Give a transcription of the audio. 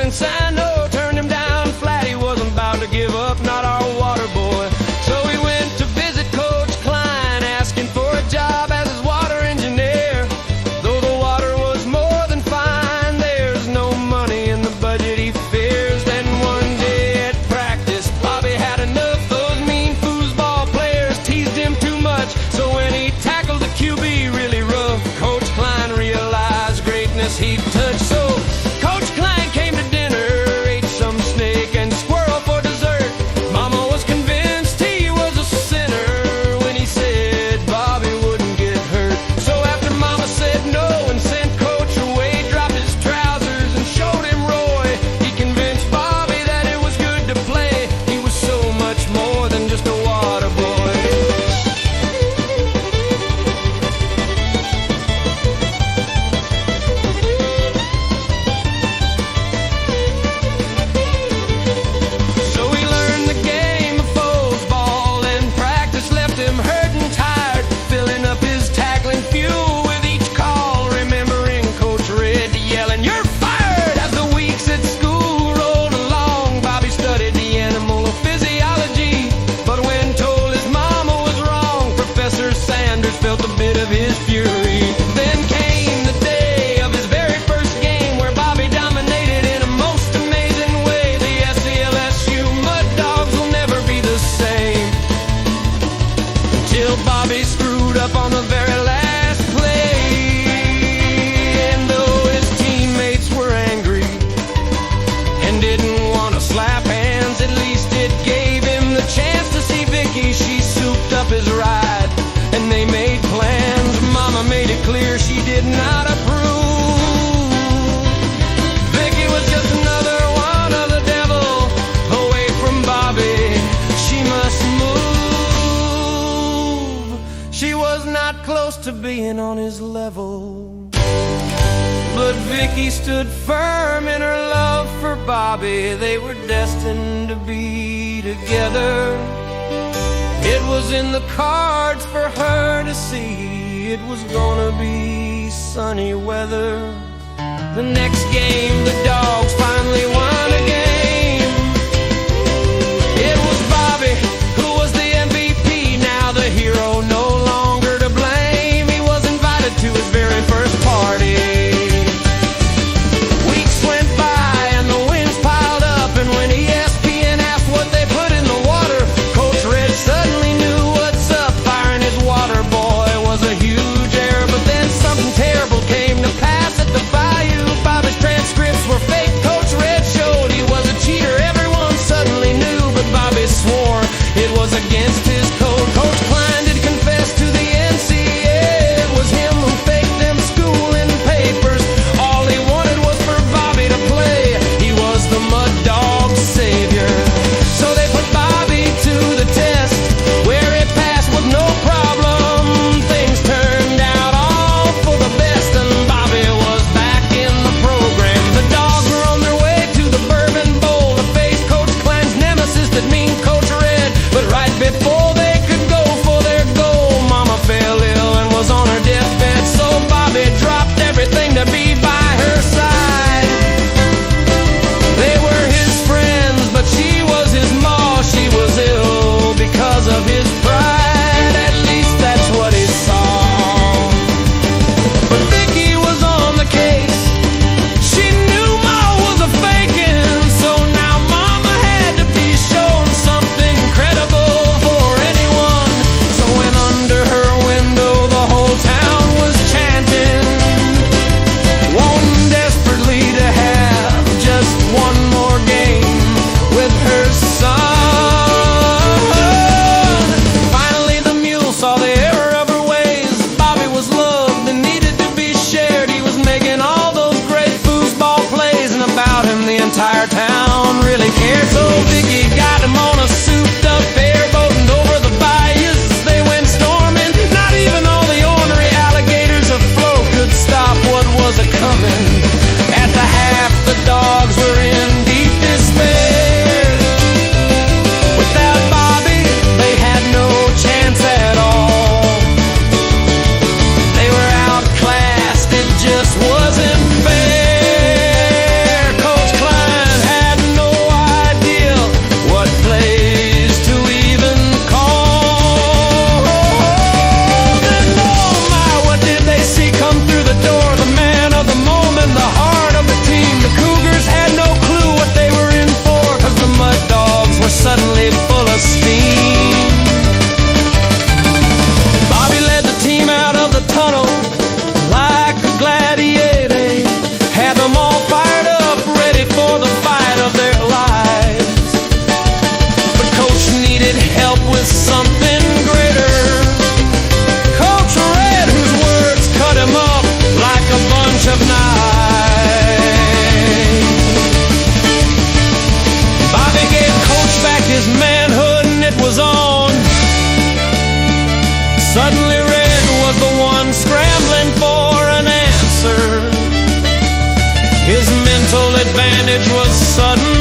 Insano turned him down flat. He wasn't about to give up, not our Waterboy. So he went to visit Coach Klein, asking for a job as his water engineer. Though the water was more than fine, there's no money in the budget, he fears. Then one day at practice, Bobby had enough. Those mean foosball players teased him too much. So when he tackled the QB really rough, Coach Klein realized greatness he'd touched. So Coach Klein came to dinner, ate some snake and squirrel for dessert. Mama was convinced he was a sinner when he said Bobby wouldn't get hurt. So after Mama said no and sent Coach away, dropped his trousers and showed him Roy. He convinced Bobby that it was good to play. He was so much more than just a water boy. So he learned the game of foosball, and practice left him hurt and tired, filling up his tackling fuel with each call, remembering Coach Red yelling, "You're fired!" As the weeks at school rolled along, Bobby studied the animal of physiology. But when told his mama was wrong, Professor Sanders felt a bit of his fury. Then came the day of his very first game, where Bobby dominated in a most amazing way. The SCLSU Mud Dogs will never be the same, till Bobby screwed up on the very last play. And though his teammates were angry and didn't want to slap hands, at least it gave him the chance to see Vicki. She souped up his ride and they made plans. Mama made it clear she did not approve. Vicki was just another one of the devil. Away from Bobby, she must move. She was not close to being on his level, but Vicki stood firm in her love for Bobby. They were destined to be together. It was in the cards for her to see. It was gonna be sunny weather. The next game, the Dogs finally won a game. It was Bobby who was the MVP, now the hero, no longer to blame. He was invited to his very first party. Weeks went by and the winds piled up, and when ESPN asked what they put in the water, Coach Red suddenly knew what's up. Firing his water boy was a huge error, but then something terrible came to pass at the bayou. Bobby's transcripts were fake. Coach advantage was sudden.